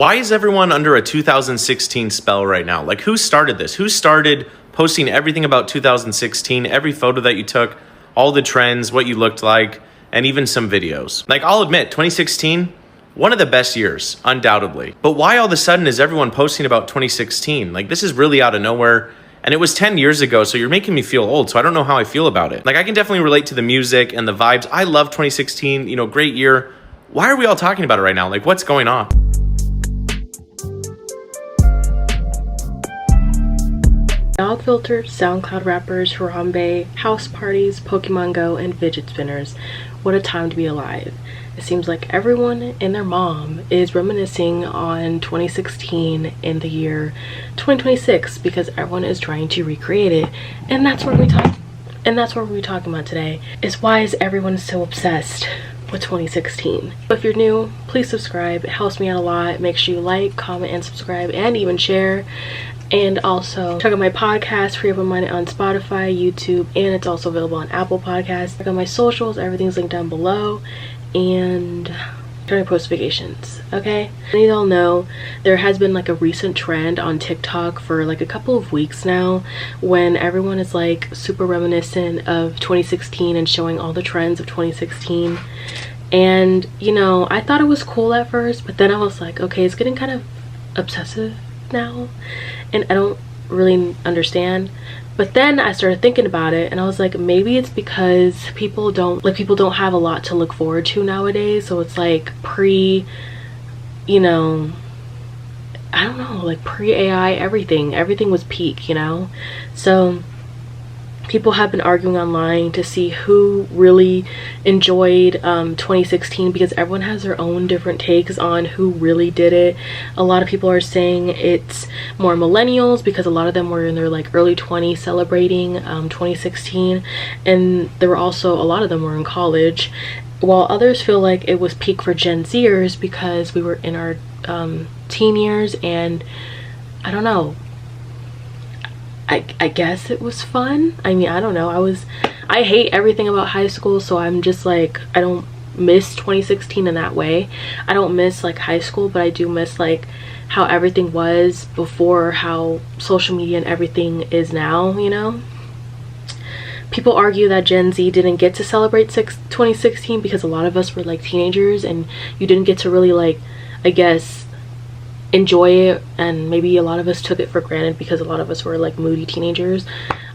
Why is everyone under a 2016 spell right now? Like, who started this? Who started posting everything about 2016, every photo that you took, all the trends, what you looked like, and even some videos? Like, I'll admit, 2016, one of the best years, undoubtedly. But why all of a sudden is everyone posting about 2016? Like, this is really out of nowhere. And it was 10 years ago, so you're making me feel old, so I don't know how I feel about it. Like, I can definitely relate to the music and the vibes. I love 2016, great year. Why are we all talking about it right now? Like, what's going on? Dog filters, SoundCloud rappers, Harambe, house parties, Pokemon Go, and fidget spinners. What a time to be alive. It seems like everyone and their mom is reminiscing on 2016 in the year 2026 because everyone is trying to recreate it. And that's what we're talking about today, is why is everyone so obsessed with 2016. If you're new, please subscribe. It helps me out a lot. Make sure you like, comment, and subscribe, and even share. And also check out my podcast, Free Open Minded, on Spotify, YouTube, and it's also available on Apple Podcasts. Check out my socials, everything's linked down below, and turn on post notifications, okay? As you all know, there has been like a recent trend on TikTok for like a couple of weeks now when everyone is like super reminiscent of 2016 and showing all the trends of 2016. And I thought it was cool at first, but then I was like, okay, it's getting kind of obsessive now, and I don't really understand. But then I started thinking about it, and I was like, maybe it's because people don't have a lot to look forward to nowadays. So it's like pre AI, everything was peak, so people have been arguing online to see who really enjoyed 2016 because everyone has their own different takes on who really did it. A lot of people are saying it's more millennials because a lot of them were in their like early 20s celebrating 2016, and there were also a lot of them were in college, while others feel like it was peak for Gen Zers because we were in our teen years. And I don't know, I guess it was fun. I mean, I don't know. I hate everything about high school, so I'm just like, I don't miss 2016 in that way. I don't miss like high school, but I do miss like how everything was before, how social media and everything is now, People argue that Gen Z didn't get to celebrate 2016 because a lot of us were like teenagers and you didn't get to really like, I guess, enjoy it, and maybe a lot of us took it for granted because a lot of us were like moody teenagers.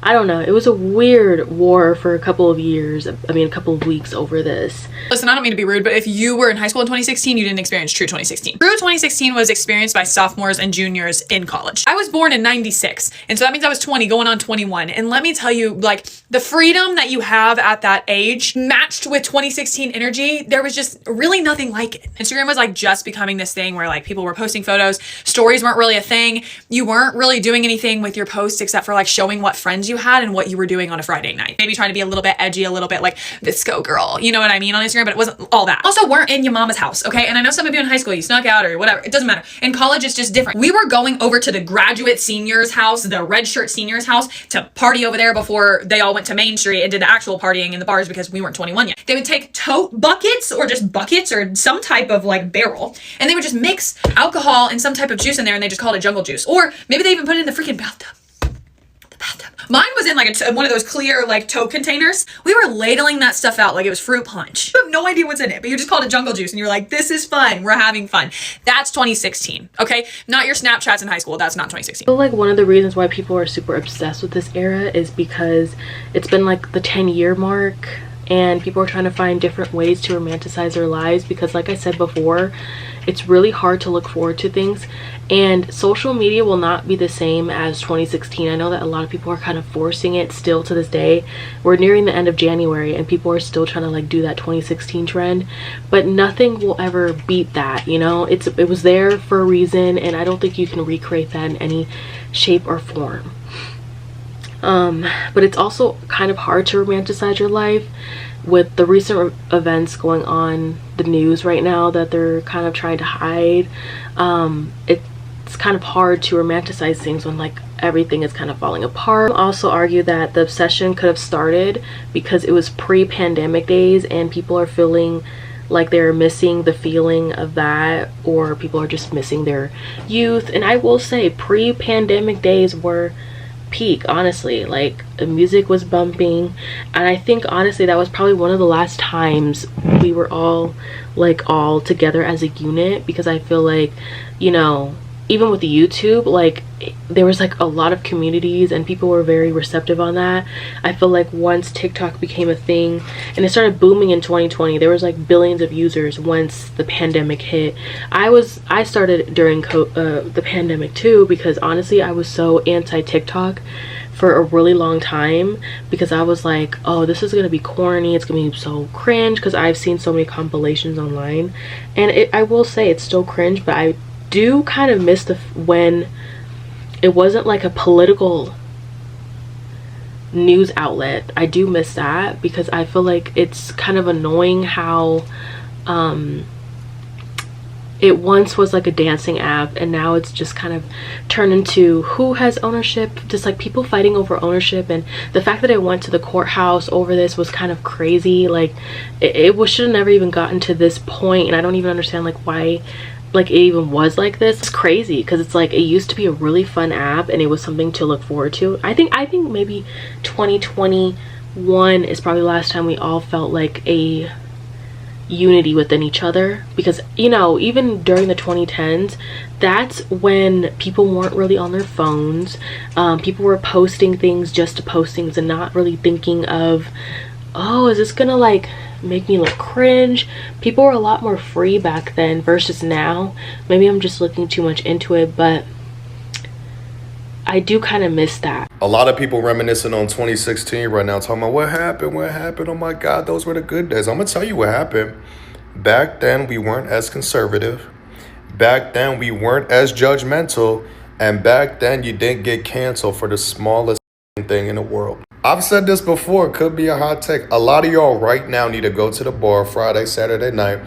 I don't know. It was a weird war for a couple of years. I mean, a couple of weeks over this. Listen, I don't mean to be rude, but if you were in high school in 2016, you didn't experience true 2016. True 2016 was experienced by sophomores and juniors in college. I was born in 96, and so that means I was 20 going on 21. And let me tell you, like, the freedom that you have at that age matched with 2016 energy, there was just really nothing like it. Instagram was like just becoming this thing where like people were posting photos, stories weren't really a thing. You weren't really doing anything with your posts except for like showing what friends you had and what you were doing on a Friday night. Maybe trying to be a little bit edgy, a little bit like visco girl, you know what I mean, on Instagram, but it wasn't all that. Also, weren't in your mama's house, okay? And I know some of you in high school, you snuck out or whatever, it doesn't matter. In college, it's just different. We were going over to the graduate seniors house, the red shirt seniors house, to party over there before they all went to Main Street and did the actual partying in the bars because we weren't 21 yet. They would take tote buckets or just buckets or some type of like barrel, and they would just mix alcohol and some type of juice in there, and they just called it jungle juice. Or maybe they even put it in the freaking bathtub. Mine was in like one of those clear like tote containers. We were ladling that stuff out like it was fruit punch. You have no idea what's in it, but you just called it jungle juice and you're like, this is fun. We're having fun. That's 2016, okay? Not your Snapchats in high school. That's not 2016. I feel like one of the reasons why people are super obsessed with this era is because it's been like the 10-year mark, and people are trying to find different ways to romanticize their lives because, like I said before, it's really hard to look forward to things, and social media will not be the same as 2016. I know that a lot of people are kind of forcing it still to this day. We're nearing the end of January and people are still trying to like do that 2016 trend, but nothing will ever beat that, it was there for a reason, and I don't think you can recreate that in any shape or form. But it's also kind of hard to romanticize your life with the recent events going on the news right now that they're kind of trying to hide. It's kind of hard to romanticize things when like everything is kind of falling apart. I'll also argue that the obsession could have started because it was pre-pandemic days and people are feeling like they're missing the feeling of that, or people are just missing their youth. And I will say pre-pandemic days were peak, honestly. Like the music was bumping, and I think honestly that was probably one of the last times we were all together as a unit, because I feel like, you know, even with the YouTube, like there was like a lot of communities and people were very receptive on that. I feel like once TikTok became a thing and it started booming in 2020, there was like billions of users once the pandemic hit. I started during the pandemic too, because honestly I was so anti TikTok for a really long time, because I was like, oh, this is gonna be corny, it's gonna be so cringe, because I've seen so many compilations online, and I will say it's still cringe, but I do kind of miss when it wasn't like a political news outlet. I do miss that, because I feel like it's kind of annoying how it once was like a dancing app and now it's just kind of turned into who has ownership, just like people fighting over ownership. And the fact that I went to the courthouse over this was kind of crazy. Like it should have never even gotten to this point, and I don't even understand like why like it even was like this. It's crazy, because it's like it used to be a really fun app and it was something to look forward to. I think maybe 2021 is probably the last time we all felt like a unity within each other, because you know, even during the 2010s, that's when people weren't really on their phones. People were posting things just to post things and not really thinking of, oh, is this gonna like make me look cringe? People were a lot more free back then versus now. Maybe I'm just looking too much into it, but I do kind of miss that. A lot of people reminiscing on 2016 right now, talking about what happened. Oh my God, those were the good days. I'm gonna tell you what happened. Back then we weren't as conservative. Back then we weren't as judgmental. And back then you didn't get canceled for the smallest thing in the world. I've said this before, it could be a hot take. A lot of y'all right now need to go to the bar Friday, Saturday night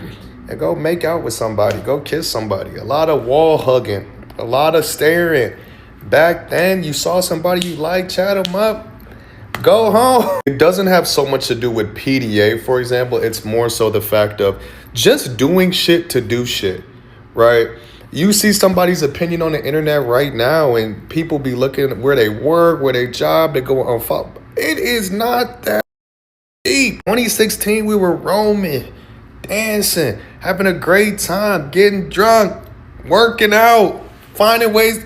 and go make out with somebody, go kiss somebody. A lot of wall hugging, a lot of staring. Back then, you saw somebody you like, chat them up, go home. It doesn't have so much to do with PDA, for example. It's more so the fact of just doing shit to do shit, right? You see somebody's opinion on the internet right now and people be looking at where they work, where they job, they go on follow. It is not that deep. 2016, we were roaming, dancing, having a great time, getting drunk, working out, finding ways,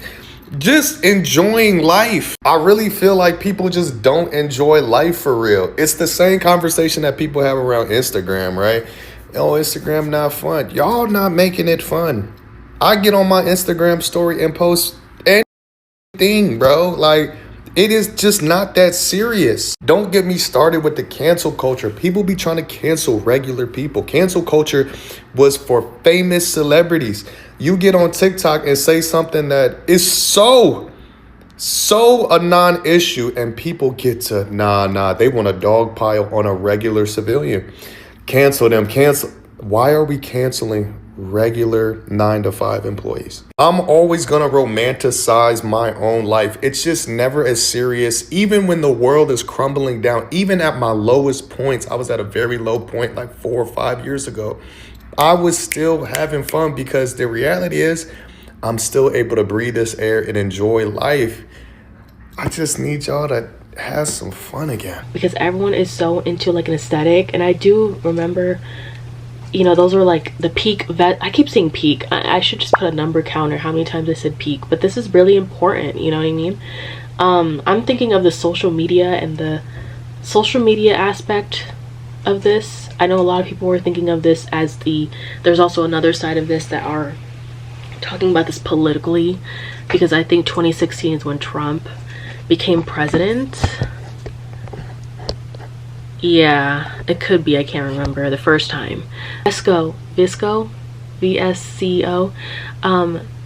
just enjoying life. I really feel like people just don't enjoy life for real. It's the same conversation that people have around Instagram, right? Oh, Instagram not fun. Y'all not making it fun. I get on my Instagram story and post anything, bro. Like, it is just not that serious. Don't get me started with the cancel culture. People be trying to cancel regular people. Cancel culture was for famous celebrities. You get on TikTok and say something that is so a non-issue and people get to, they want a dog pile on a regular civilian. Cancel them, cancel. Why are we canceling regular 9-to-5 employees? I'm always gonna romanticize my own life. It's just never as serious. Even when the world is crumbling down, even at my lowest points, I was at a very low point like 4 or 5 years ago. I was still having fun because the reality is I'm still able to breathe this air and enjoy life. I just need y'all to have some fun again. Because everyone is so into like an aesthetic, and I do remember, you know, those were like the peak I keep saying peak. I should just put a number counter how many times I said peak, but this is really important, you know what I mean? I'm thinking of the social media and the social media aspect of this. I know a lot of people were thinking of this as there's also another side of this that are talking about this politically, because I think 2016 is when Trump became president. Yeah, it could be, I can't remember the first time. VSCO, VSCO,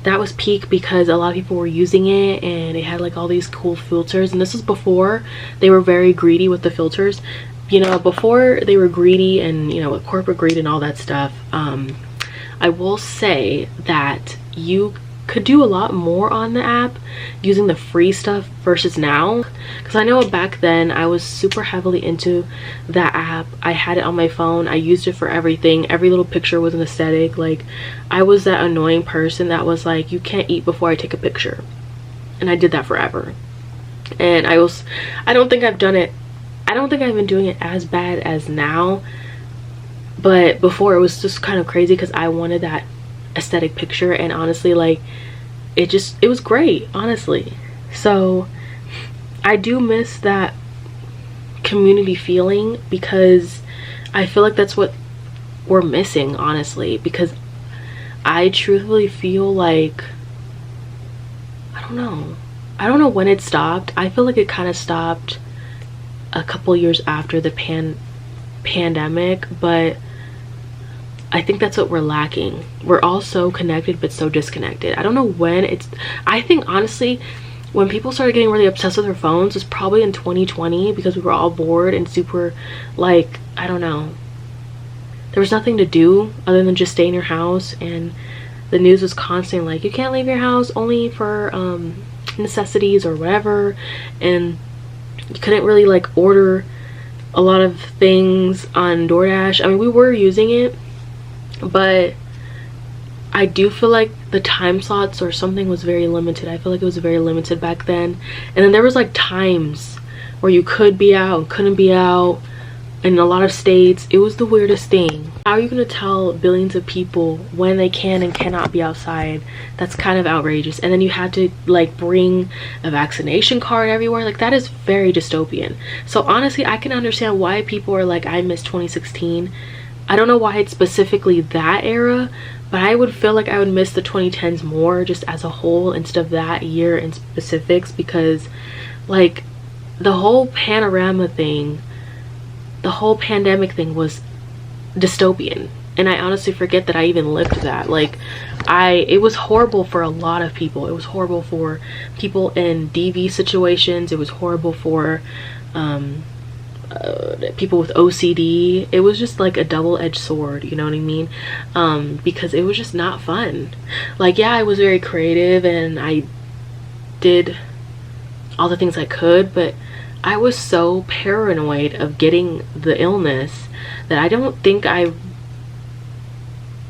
that was peak because a lot of people were using it and it had like all these cool filters, and this was before they were very greedy with the filters. You know, before they were greedy and, you know, with corporate greed and all that stuff, I will say that you could do a lot more on the app using the free stuff versus now, because I know back then I was super heavily into that app. I had it on my phone, I used it for everything. Every little picture was an aesthetic. Like, I was that annoying person that was like, you can't eat before I take a picture, and I did that forever. And I don't think I've done it, I don't think I've been doing it as bad as now, but before it was just kind of crazy because I wanted that aesthetic picture. And honestly, like, it was great, honestly. So I do miss that community feeling, because I feel like that's what we're missing, honestly, because I truthfully feel like, I don't know when it stopped. I feel like it kind of stopped a couple years after the pandemic, but I think that's what we're lacking. We're all so connected but so disconnected. I don't know when I think honestly when people started getting really obsessed with their phones was probably in 2020, because we were all bored and super, like, I don't know, there was nothing to do other than just stay in your house, and the news was constantly like, you can't leave your house only for necessities or whatever, and you couldn't really like order a lot of things on DoorDash. I mean, we were using it, but I do feel like the time slots or something was very limited. I feel like it was very limited back then. And then there was like times where you could be out and couldn't be out in a lot of states. It was the weirdest thing. How are you going to tell billions of people when they can and cannot be outside? That's kind of outrageous. And then you had to like bring a vaccination card everywhere. Like, that is very dystopian. So honestly, I can understand why people are like, I miss 2016. I don't know why it's specifically that era, but I would feel like I would miss the 2010s more just as a whole instead of that year in specifics, because like the whole panorama thing, the whole pandemic thing was dystopian, and I honestly forget that I even lived that. Like, it was horrible for a lot of people. It was horrible for people in DV situations. It was horrible for people with OCD. It was just like a double-edged sword, you know what I mean? Because it was just not fun. Like, yeah, I was very creative and I did all the things I could, but I was so paranoid of getting the illness that I don't think I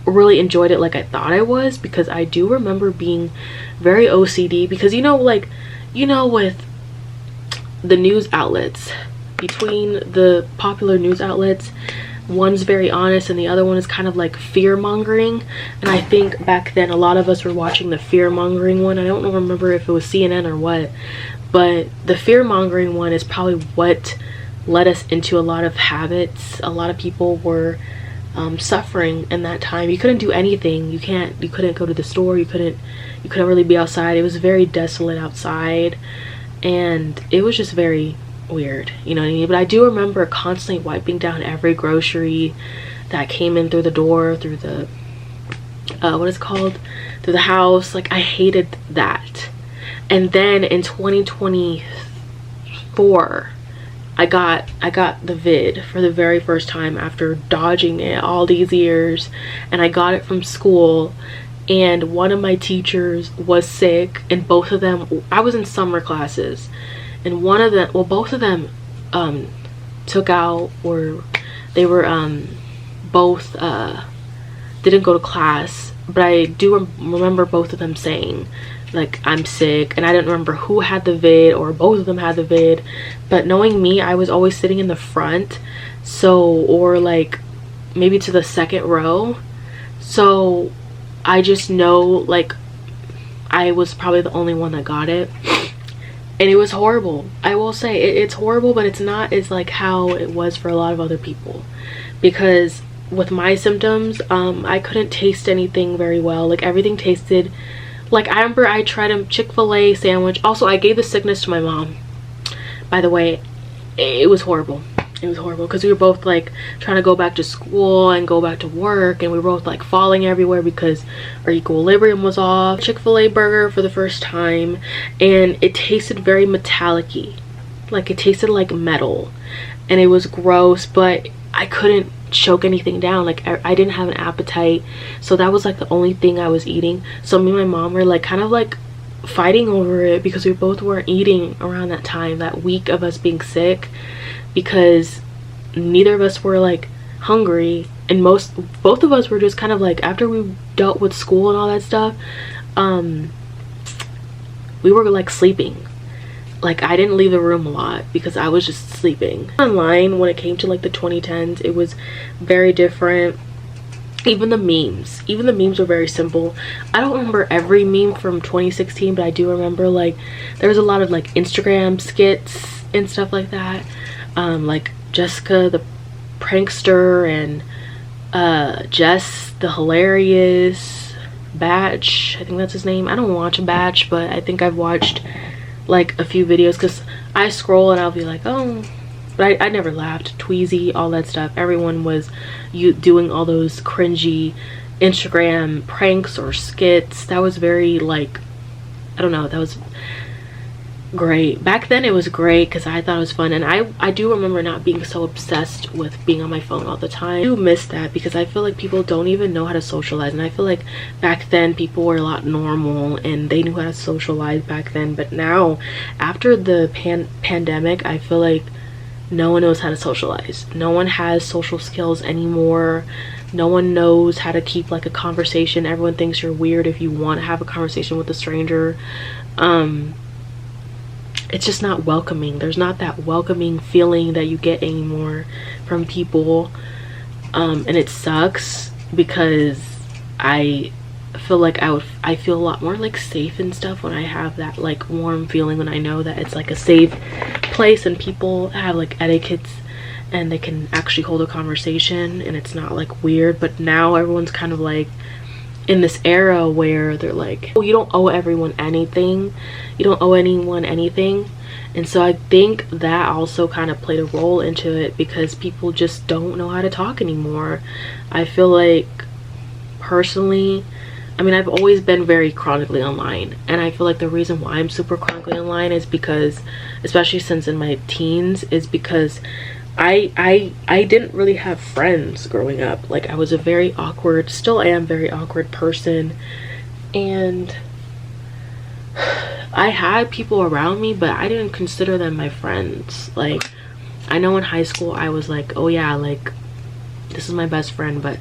really enjoyed it like I thought I was, because I do remember being very OCD, because you know, like, you know, with the news outlets, between the popular news outlets, one's very honest and the other one is kind of like fear-mongering, and I think back then a lot of us were watching the fear-mongering one. I don't remember if it was CNN or what, but the fear-mongering one is probably what led us into a lot of habits. A lot of people were suffering in that time. You couldn't do anything. You couldn't go to the store. You couldn't really be outside. It was very desolate outside, and it was just very weird, you know what I mean? But I do remember constantly wiping down every grocery that came in through the door, through the what is it called, through the house. Like, I hated that. And then in 2024 I got the vid for the very first time after dodging it all these years, and I got it from school, and one of my teachers was sick, and both of them, I was in summer classes, and one of them, well, both of them took out, or they were both didn't go to class. But I do remember both of them saying, like, I'm sick, and I didn't remember who had the vid or both of them had the vid. But knowing me, I was always sitting in the front, so, or like maybe to the second row, so I just know, like, I was probably the only one that got it. And it was horrible. I will say it's horrible, but it's not as like how it was for a lot of other people, because with my symptoms, I couldn't taste anything very well. Like, everything tasted like, I remember I tried a Chick-fil-A sandwich. Also, I gave the sickness to my mom, by the way. It was horrible. It was horrible because we were both like trying to go back to school and go back to work, and we were both like falling everywhere because our equilibrium was off. Chick-fil-A burger for the first time, and it tasted very metallic-y. Like, it tasted like metal, and it was gross, but I couldn't choke anything down. Like I didn't have an appetite, so that was like the only thing I was eating. So me and my mom were like kind of like fighting over it because we both weren't eating around that time, that week of us being sick, because neither of us were like hungry, and both of us were just kind of like, after we dealt with school and all that stuff, we were like sleeping. Like I didn't leave the room a lot because I was just sleeping. Online, when it came to like the 2010s, it was very different. Even the memes were very simple. I don't remember every meme from 2016, but I do remember like there was a lot of like Instagram skits and stuff like that, like Jessica the prankster and Jess the hilarious, Batch, I think that's his name. I don't watch Batch, but I think I've watched like a few videos because I scroll and I'll be like, oh, but I never laughed. Tweezy, all that stuff, everyone was doing all those cringy Instagram pranks or skits. That was very like, I don't know, that was great. Back then it was great because I thought it was fun, and I do remember not being so obsessed with being on my phone all the time. I do miss that because I feel like people don't even know how to socialize, and I feel like back then people were a lot normal and they knew how to socialize back then. But now, after the pandemic, I feel like no one knows how to socialize. No one has social skills anymore. No one knows how to keep like a conversation. Everyone thinks you're weird if you want to have a conversation with a stranger. It's just not welcoming. There's not that welcoming feeling that you get anymore from people, and it sucks because I feel like I feel a lot more like safe and stuff when I have that like warm feeling, when I know that it's like a safe place and people have like etiquettes and they can actually hold a conversation and it's not like weird. But now everyone's kind of like in this era where they're like, oh, you don't owe everyone anything, you don't owe anyone anything. And so I think that also kind of played a role into it because people just don't know how to talk anymore. I feel like personally, I mean, I've always been very chronically online, and I feel like the reason why I'm super chronically online is because, especially since in my teens, is because I didn't really have friends growing up. Like I was a very awkward, still am very awkward person, and I had people around me, but I didn't consider them my friends. Like I know in high school I was like, oh yeah, like this is my best friend, but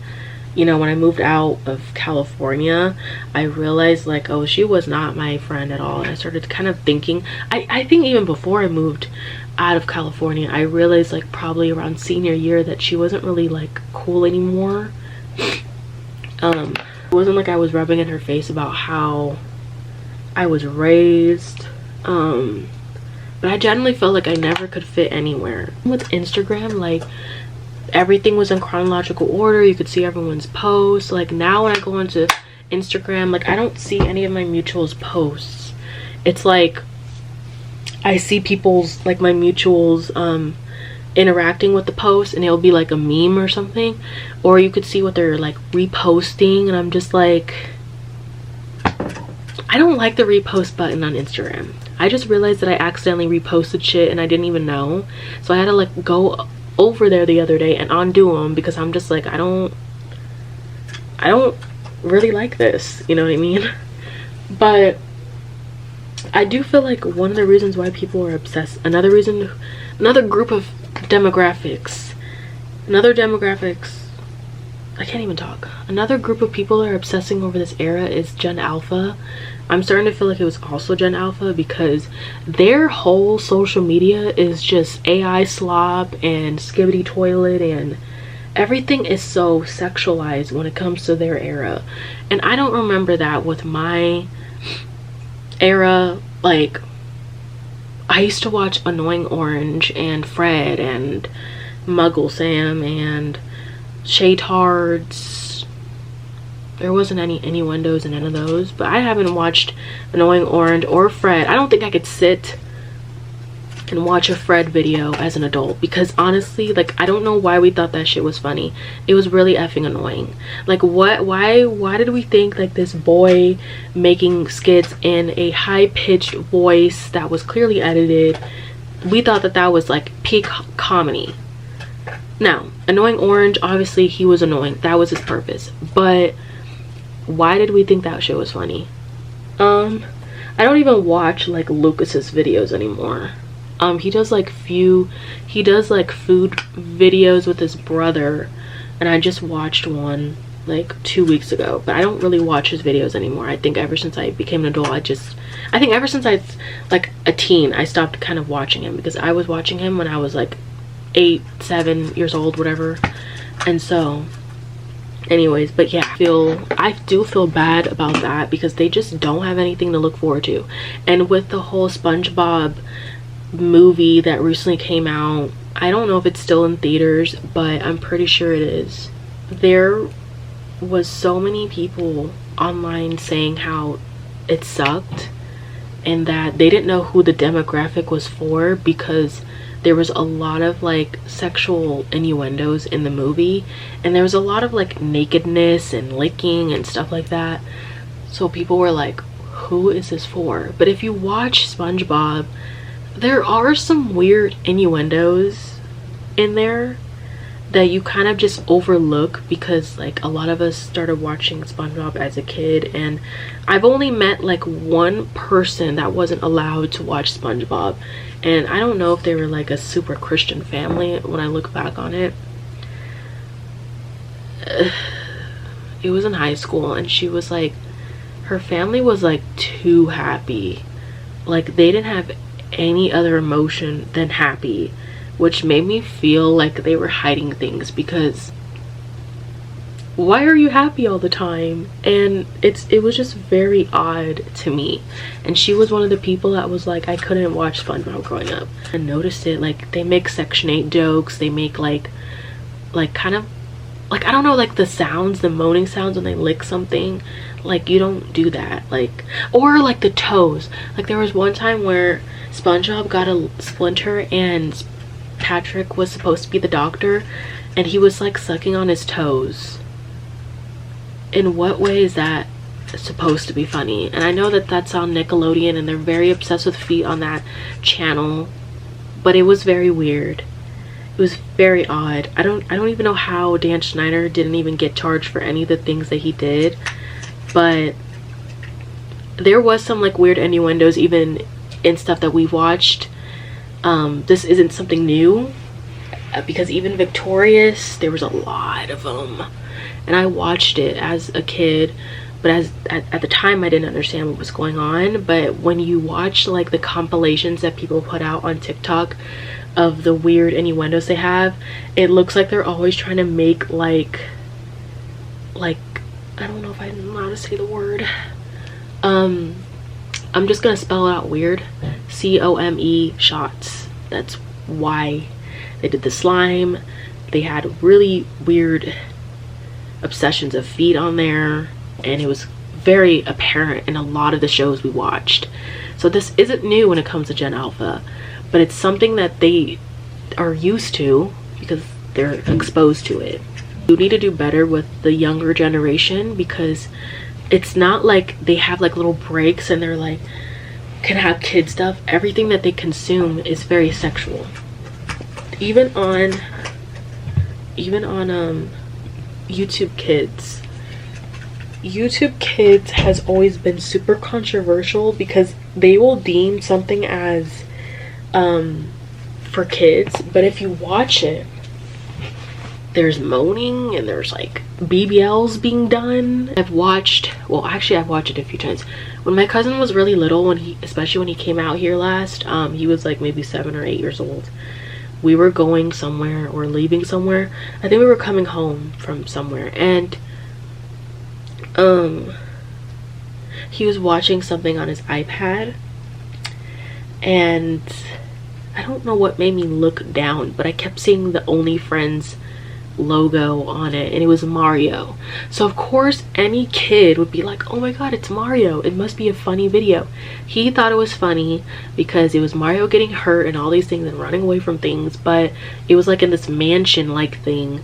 you know, when I moved out of California, I realized like, oh, she was not my friend at all. And I started kind of thinking, I think even before I moved out of California, I realized like probably around senior year that she wasn't really like cool anymore. It wasn't like I was rubbing in her face about how I was raised, but I generally felt like I never could fit anywhere. With Instagram, like everything was in chronological order. You could see everyone's posts. Like now when I go into Instagram, like I don't see any of my mutuals posts. It's like I see people's, like my mutuals interacting with the post, and it'll be like a meme or something, or you could see what they're like reposting, and I'm just like, I don't like the repost button on Instagram. I just realized that I accidentally reposted shit and I didn't even know, so I had to like go over there the other day and undo them because I'm just like, I don't really like this, you know what I mean? But I do feel like one of the reasons why people are obsessed, another group of demographics, I can't even talk. Another group of people that are obsessing over this era is Gen Alpha. I'm starting to feel like it was also Gen Alpha because their whole social media is just AI slop and skibbity toilet, and everything is so sexualized when it comes to their era. And I don't remember that with my era. Like I used to watch Annoying Orange and Fred and Muggle Sam and Shaytards. There wasn't any innuendos in none of those, but I haven't watched Annoying Orange or Fred. I don't think I could sit and watch a Fred video as an adult because honestly, like I don't know why we thought that shit was funny. It was really effing annoying. Like why did we think like this boy making skits in a high-pitched voice that was clearly edited, we thought that that was like peak comedy? Now, annoying orange, obviously he was annoying. That was his purpose. But why did we think that show was funny? I don't even watch like Lucas's videos anymore. He does like food videos with his brother, and I just watched one like 2 weeks ago, but I don't really watch his videos anymore. I think ever since I became an adult, I think ever since I like a teen, I stopped kind of watching him, because I was watching him when I was like 8, 7 years old, whatever. And so anyways, but yeah, I do feel bad about that, because they just don't have anything to look forward to. And with the whole SpongeBob movie that recently came out, I don't know if it's still in theaters, but I'm pretty sure it is. There was so many people online saying how it sucked and that they didn't know who the demographic was for, because there was a lot of like sexual innuendos in the movie, and there was a lot of like nakedness and licking and stuff like that. So people were like, who is this for? But if you watch SpongeBob, there are some weird innuendos in there that you kind of just overlook, because like a lot of us started watching SpongeBob as a kid, and I've only met like one person that wasn't allowed to watch SpongeBob, and I don't know if they were like a super Christian family. When I look back on it, it was in high school, and she was like, her family was like too happy. Like they didn't have any other emotion than happy, which made me feel like they were hiding things, because why are you happy all the time? And it was just very odd to me. And she was one of the people that was like, I couldn't watch SpongeBob growing up. I noticed it, like they make Section 8 jokes, they make like kind of like, I don't know, like the sounds, the moaning sounds when they lick something. Like you don't do that. Like, or like the toes. Like there was one time where SpongeBob got a splinter and Patrick was supposed to be the doctor, and he was like sucking on his toes. In what way is that supposed to be funny? And I know that that's on Nickelodeon, and they're very obsessed with feet on that channel, but it was very weird. It was very odd. I don't even know how Dan Schneider didn't even get charged for any of the things that he did, but there was some like weird innuendos even in stuff that we watched. This isn't something new, because even Victorious, there was a lot of them, and I watched it as a kid, but at the time I didn't understand what was going on. But when you watch like the compilations that people put out on TikTok of the weird innuendos they have, it looks like they're always trying to make like I don't know if I know how to say the word. I'm just gonna spell it out weird. COME shots. That's why they did the slime. They had really weird obsessions of feet on there, and it was very apparent in a lot of the shows we watched. So this isn't new when it comes to Gen Alpha, but it's something that they are used to because they're exposed to it. You need to do better with the younger generation, because it's not like they have like little breaks and they're like can have kid stuff. Everything that they consume is very sexual. Even on YouTube Kids. YouTube Kids has always been super controversial, because they will deem something as for kids, but if you watch it, there's moaning and there's like BBLs being done. I've watched it a few times. When my cousin was really little, especially when he came out here last, he was like maybe 7 or 8 years old. We were going somewhere or leaving somewhere. I think we were coming home from somewhere, and he was watching something on his iPad, and I don't know what made me look down, but I kept seeing the Only Friends logo on it, and it was Mario. So of course any kid would be like, oh my god, it's Mario, it must be a funny video. He thought it was funny because it was Mario getting hurt and all these things and running away from things, but it was like in this mansion like thing,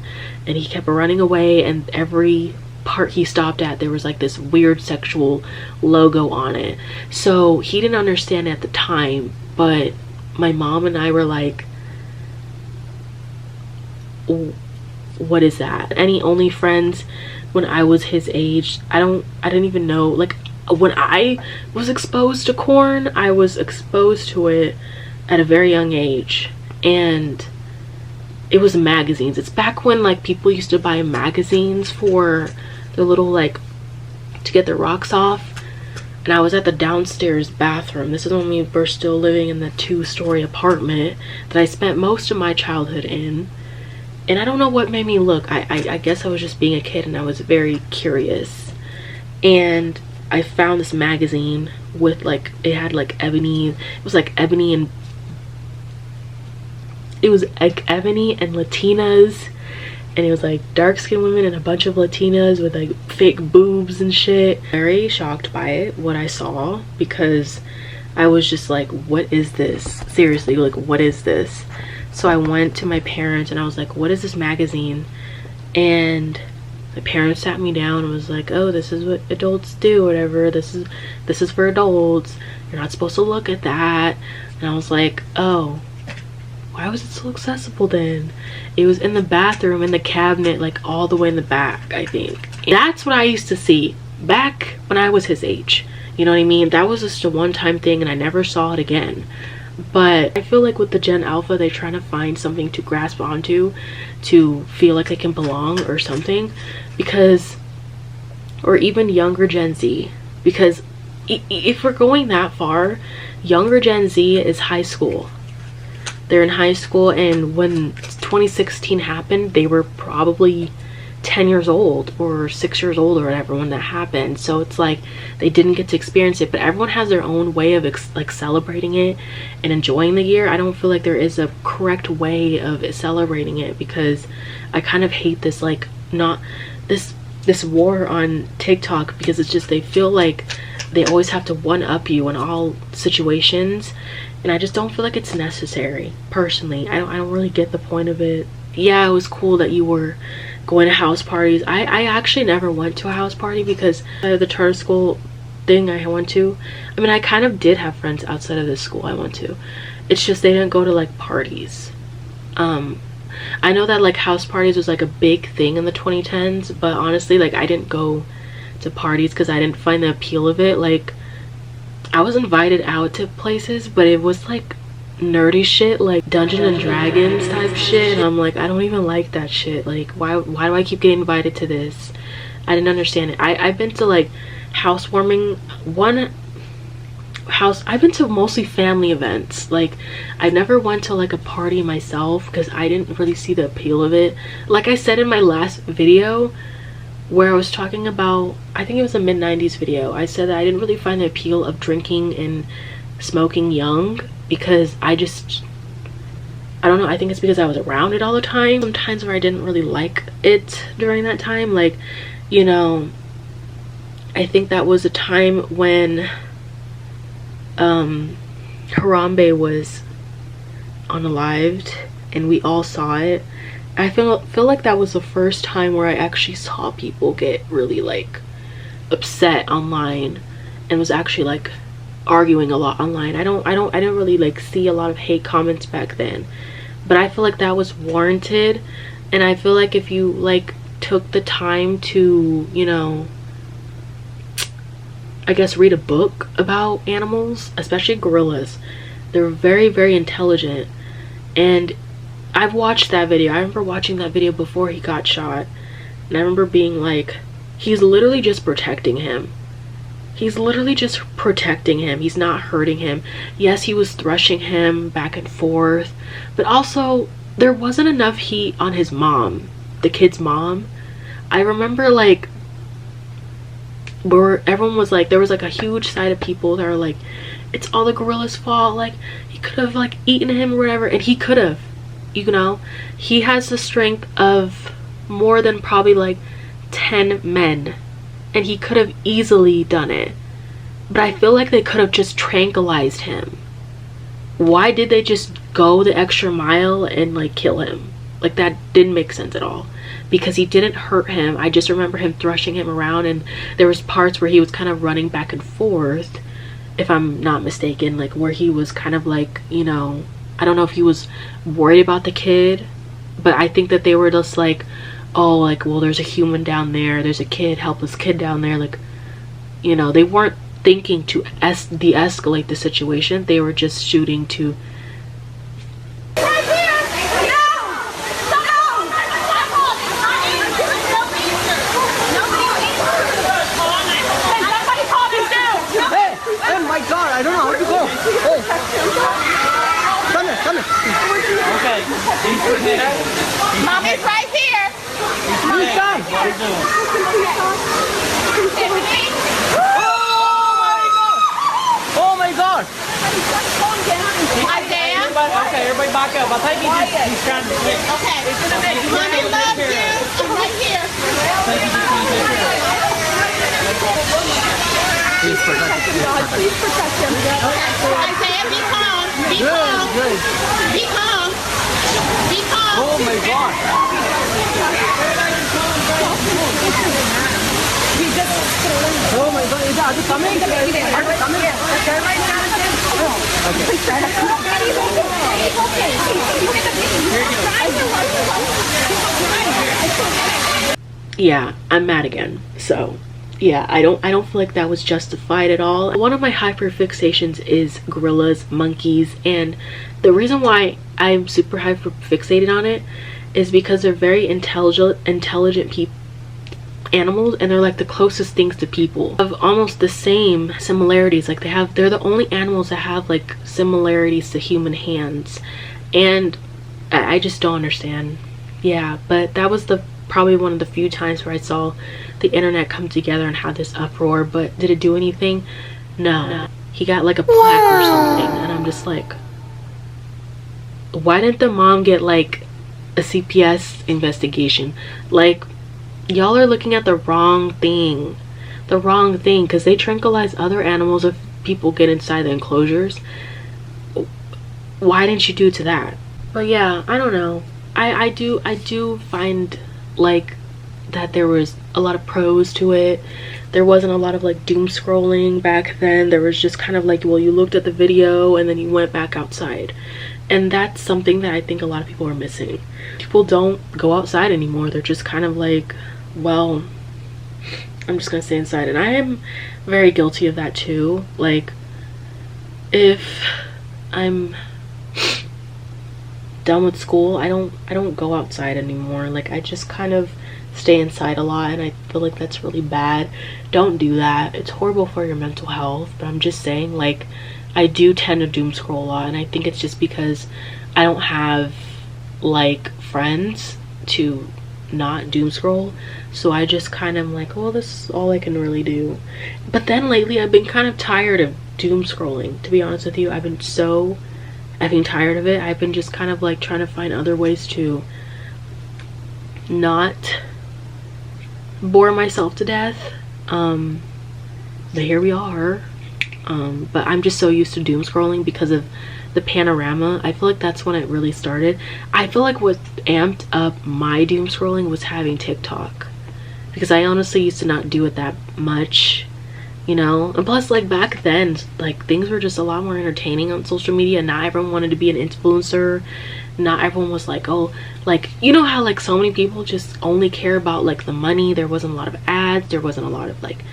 and he kept running away, and every part he stopped at there was like this weird sexual logo on it. So he didn't understand at the time, but my mom and I were like, what is that? Any only friends when I was his age? I didn't even know. Like, when I was exposed to corn, I was exposed to it at a very young age, and it was magazines. It's back when like people used to buy magazines for their little, like, to get their rocks off. And I was at the downstairs bathroom. This is when we were still living in the 2-story apartment that I spent most of my childhood in. And I don't know what made me look. I guess I was just being a kid and I was very curious. And I found this magazine with, like, it had like ebony. It was like ebony and Latinas, and it was like dark-skinned women and a bunch of Latinas with like fake boobs and shit. Very shocked by it, what I saw, because I was just like, what is this? Seriously, like, what is this? So I went to my parents and I was like, what is this magazine? And my parents sat me down and was like, oh, this is what adults do, whatever. This is for adults. You're not supposed to look at that. And I was like, oh, why was it so accessible then? It was in the bathroom, in the cabinet, like all the way in the back, I think. And that's what I used to see back when I was his age. You know what I mean? That was just a one-time thing and I never saw it again. But I feel like with the Gen Alpha, they're trying to find something to grasp onto to feel like they can belong or something. Because, or even younger Gen Z. Because if we're going that far, younger Gen Z is high school. They're in high school, and when 2016 happened, they were probably 10 years old or 6 years old or whatever when that happened. So it's like they didn't get to experience it, but everyone has their own way of like celebrating it and enjoying the year. I don't feel like there is a correct way of celebrating it, because I kind of hate this, like, not this war on TikTok, because it's just, they feel like they always have to one-up you in all situations. And I just don't feel like it's necessary, personally. I don't really get the point of it. Yeah, it was cool that you were going to house parties. I actually never went to a house party, because the charter school thing I went to, I mean, I kind of did have friends outside of the school I went to. It's just they didn't go to like parties. I know that like house parties was like a big thing in the 2010s, but honestly, like, I didn't go to parties because I didn't find the appeal of it. Like, I was invited out to places, but it was like nerdy shit, like Dungeons and Dragons type shit. And I'm like, I don't even like that shit. Like, why do I keep getting invited to this? I didn't understand it. I've been to like housewarming, I've been to mostly family events. Like, I never went to like a party myself because I didn't really see the appeal of it. Like I said in my last video, where I was talking about, I think it was a mid-90s video, I said that I didn't really find the appeal of drinking and smoking young, because I don't know, I think it's because I was around it all the time. Sometimes where I didn't really like it during that time, like, you know, I think that was a time when Harambe was unalived and we all saw it. I feel like that was the first time where I actually saw people get really like upset online and was actually like arguing a lot online. I didn't really like see a lot of hate comments back then, but I feel like that was warranted. And I feel like if you like took the time to, you know, I guess read a book about animals, especially gorillas, they're very, very intelligent. And I've watched that video. I remember watching that video before he got shot, and I remember being like, he's literally just protecting him. He's literally just protecting him. He's not hurting him. Yes, he was thrashing him back and forth, but also there wasn't enough heat on his mom, the kid's mom. I remember like where everyone was like, there was like a huge side of people that were like, it's all the gorilla's fault, like he could have like eaten him or whatever. And he could have, you know, he has the strength of more than probably like 10 men, and he could have easily done it. But I feel like they could have just tranquilized him. Why did they just go the extra mile and like kill him? Like, that didn't make sense at all, because he didn't hurt him. I just remember him thrashing him around, and there was parts where he was kind of running back and forth, if I'm not mistaken, like where he was kind of like, you know, I don't know if he was worried about the kid, But I think that they were just like, oh, like, well, there's a human down there, there's a kid, helpless kid down there, like, you know, they weren't thinking to de-escalate the situation. They were just shooting to I don't know how to go. Hey. Come here, come here. Okay. Mommy's right here. Please come. Oh my God. Isaiah. Okay, everybody back up. I think he's trying to switch. Okay. Mommy loves you. I'm right here. Please protect him. Please protect him. Isaiah, be calm. Be calm. Good. Be calm. Be calm. Oh my God. Oh my God. Are they coming? Are they coming? yeah, I'm mad again. So yeah, I don't feel like that was justified at all. One of my hyperfixations is gorillas, monkeys, and the reason why I'm super hyperfixated on it is because they're very intelligent people, animals, and they're like the closest things to people, of almost the same similarities. Like they're the only animals that have like similarities to human hands, and I just don't understand. Yeah, but that was probably one of the few times where I saw the internet come together and have this uproar. But did it do anything? No. He got like a plaque or something, and I'm just like, why didn't the mom get like a CPS investigation? Like, y'all are looking at the wrong thing, because they tranquilize other animals if people get inside the enclosures. Why didn't you do it to that? But yeah, I don't know. I do find like that there was a lot of pros to it. There wasn't a lot of like doom scrolling back then. There was just kind of like, well, you looked at the video and then you went back outside, and that's something that I think a lot of people are missing. People don't go outside anymore. They're just kind of like, well, I'm just gonna stay inside. And I am very guilty of that too. Like, if I'm done with school, I don't go outside anymore. Like, I just kind of stay inside a lot, and I feel like that's really bad. Don't do that. It's horrible for your mental health. But I'm just saying, like, I do tend to doom scroll a lot, and I think it's just because I don't have like friends to not doom scroll. So I just kind of like, well, this is all I can really do. But then lately I've been kind of tired of doom scrolling, to be honest with you. I've been so effing tired of it. I've been just kind of like trying to find other ways to not bore myself to death. But here we are. But I'm just so used to doom scrolling because of the panorama. I feel like that's when it really started. I feel like what amped up my doom scrolling was having TikTok, because I honestly used to not do it that much, you know. And plus, like, back then, like, things were just a lot more entertaining on social media. Not everyone wanted to be an influencer. Not everyone was like, oh, like, you know how like so many people just only care about like the money. There wasn't a lot of ads. There wasn't a lot of like,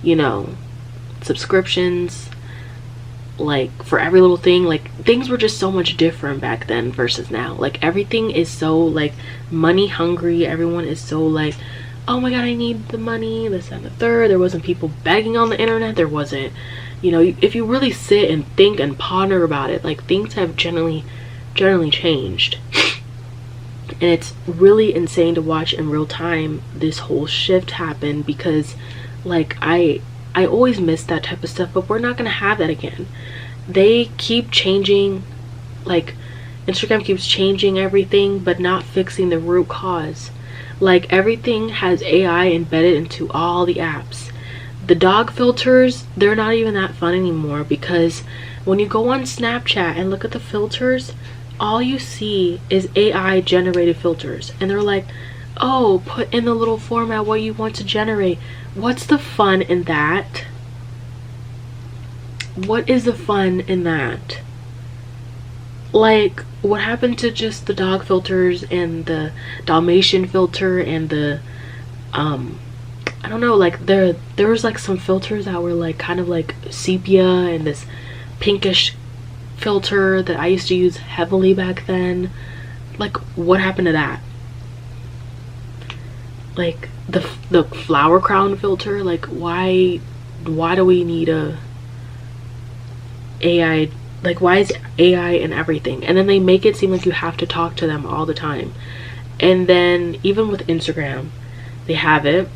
you know, subscriptions, like for every little thing. Like, things were just so much different back then versus now. Like, everything is so like money hungry. Everyone is so like, oh my god, I need the money, this and the third. There wasn't people begging on the internet. There wasn't, you know, if you really sit and think and ponder about it, like, things have generally changed. And it's really insane to watch in real time this whole shift happen, because like I always miss that type of stuff. But we're not gonna have that again. They keep changing, like Instagram keeps changing everything but not fixing the root cause. Like, everything has AI embedded into all the apps. The dog filters, they're not even that fun anymore, because when you go on Snapchat and look at the filters, all you see is AI generated filters, and they're like, oh, put in the little format what you want to generate. What's the fun in that? What is the fun in that? Like, what happened to just the dog filters and the Dalmatian filter and the I don't know, like there was like some filters that were like kind of like sepia and this pinkish filter that I used to use heavily back then. Like, what happened to that? Like the flower crown filter, like why do we need a AI? Like, why is AI in everything? And then they make it seem like you have to talk to them all the time. And then even with Instagram, they have it.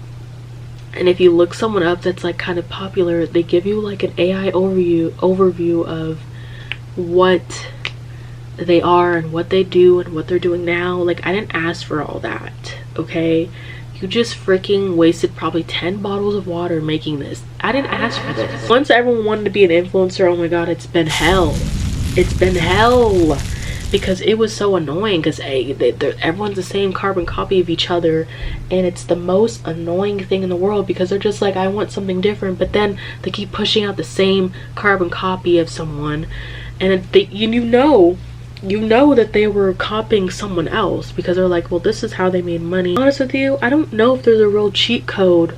And if you look someone up that's like kind of popular, they give you like an AI overview of what they are and what they do and what they're doing now. Like, I didn't ask for all that, okay? You just freaking wasted probably 10 bottles of water making this. I didn't ask for this. Once everyone wanted to be an influencer, oh my god, it's been hell. It's been hell. Because it was so annoying, because everyone's the same carbon copy of each other, and it's the most annoying thing in the world, because they're just like, I want something different, but then they keep pushing out the same carbon copy of someone, and you know that they were copying someone else, because they're like, well, this is how they made money. Honest with you, I don't know if there's a real cheat code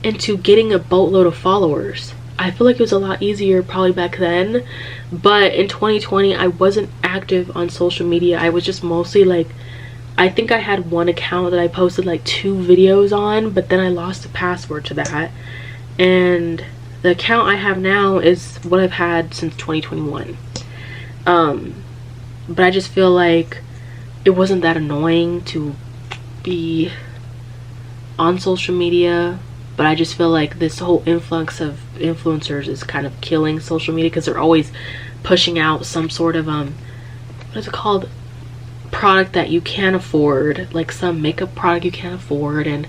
into getting a boatload of followers. I feel like it was a lot easier probably back then, but in 2020 I wasn't active on social media. I was just mostly like, I think I had one account that I posted like 2 videos on, but then I lost the password to that, and the account I have now is what I've had since 2021. But I just feel like it wasn't that annoying to be on social media. But I just feel like this whole influx of influencers is kind of killing social media, because they're always pushing out some sort of what is it called, product that you can't afford, like some makeup product you can't afford, and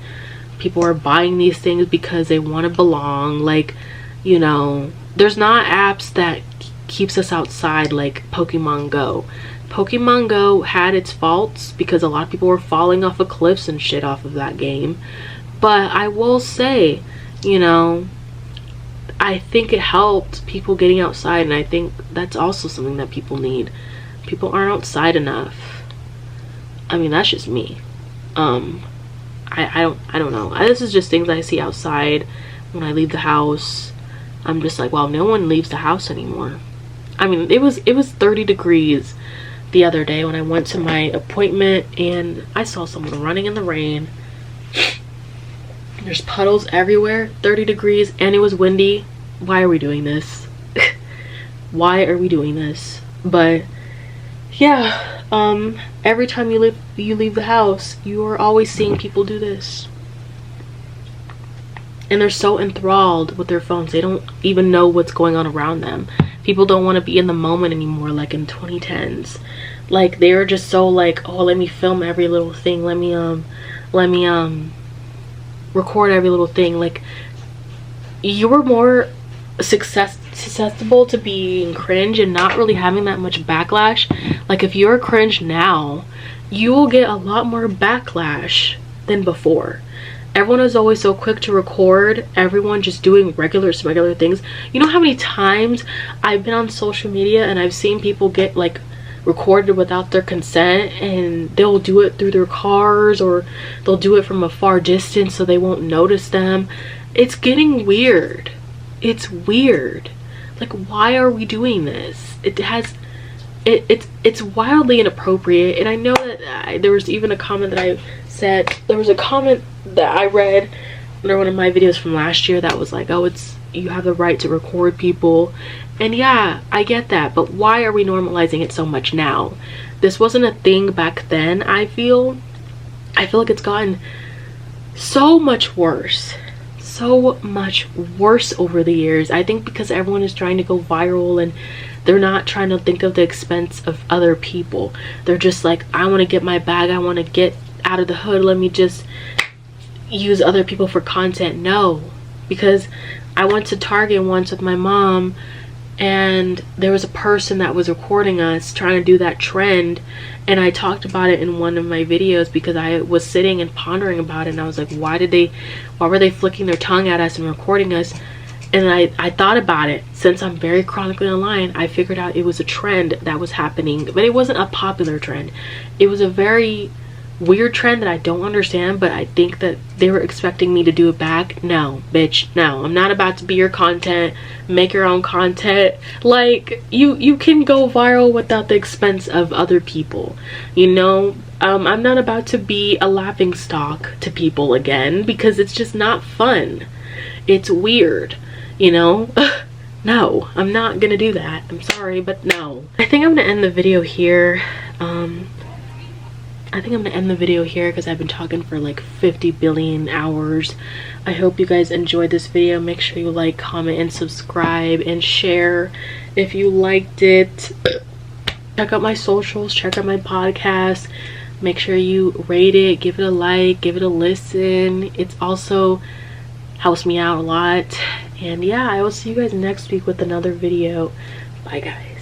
people are buying these things because they want to belong. Like, you know, there's not apps that keeps us outside like Pokemon Go. Pokemon Go had its faults because a lot of people were falling off of cliffs and shit off of that game. But I will say, you know, I think it helped people getting outside, and I think that's also something that people need. People aren't outside enough. I mean, that's just me. I don't know. This is just things I see outside when I leave the house. I'm just like, well, no one leaves the house anymore. I mean, it was 30 degrees the other day when I went to my appointment, and I saw someone running in the rain. There's puddles everywhere, 30 degrees, and it was windy. Why are we doing this? Why are we doing this? But yeah, every time you leave the house, you are always seeing people do this. And they're so enthralled with their phones, they don't even know what's going on around them. People don't want to be in the moment anymore, like in 2010s. Like, they were just so like, oh, let me film every little thing. Let me record every little thing. Like, you were more susceptible to being cringe and not really having that much backlash. Like, if you're cringe now, you will get a lot more backlash than before. Everyone is always so quick to record everyone just doing regular things. You know how many times I've been on social media and I've seen people get like recorded without their consent, and they'll do it through their cars, or they'll do it from a far distance so they won't notice them. It's getting weird. It's weird. Like, why are we doing this? It's wildly inappropriate. And I know that there was even a comment that I said, there was a comment that I read under one of my videos from last year that was like, oh, you have the right to record people. And yeah, I get that, but why are we normalizing it so much now? This wasn't a thing back then. I feel like it's gotten so much worse over the years. I think because everyone is trying to go viral, and they're not trying to think of the expense of other people. They're just like, I want to get my bag, I want to get out of the hood, let me just use other people for content. No, because I went to Target once with my mom, and there was a person that was recording us trying to do that trend, and I talked about it in one of my videos because I was sitting and pondering about it, and I was like, why were they flicking their tongue at us and recording us? And I thought about it. Since I'm very chronically online, I figured out it was a trend that was happening, but it wasn't a popular trend. It was a very weird trend that I don't understand, but I think that they were expecting me to do it back. No, bitch, no. I'm not about to be your content. Make your own content. Like, you can go viral without the expense of other people, you know? I'm not about to be a laughing stock to people again, because it's just not fun. It's weird, you know? No, I'm not gonna do that. I'm sorry, but no. I think I'm gonna end the video here. I think I'm gonna end the video here because I've been talking for like 50 billion hours. I hope you guys enjoyed this video. Make sure you like, comment, and subscribe, and share if you liked it. Check out my socials, check out my podcast. Make sure you rate it, give it a like, give it a listen. It's also helps me out a lot. And yeah, I will see you guys next week with another video. Bye guys.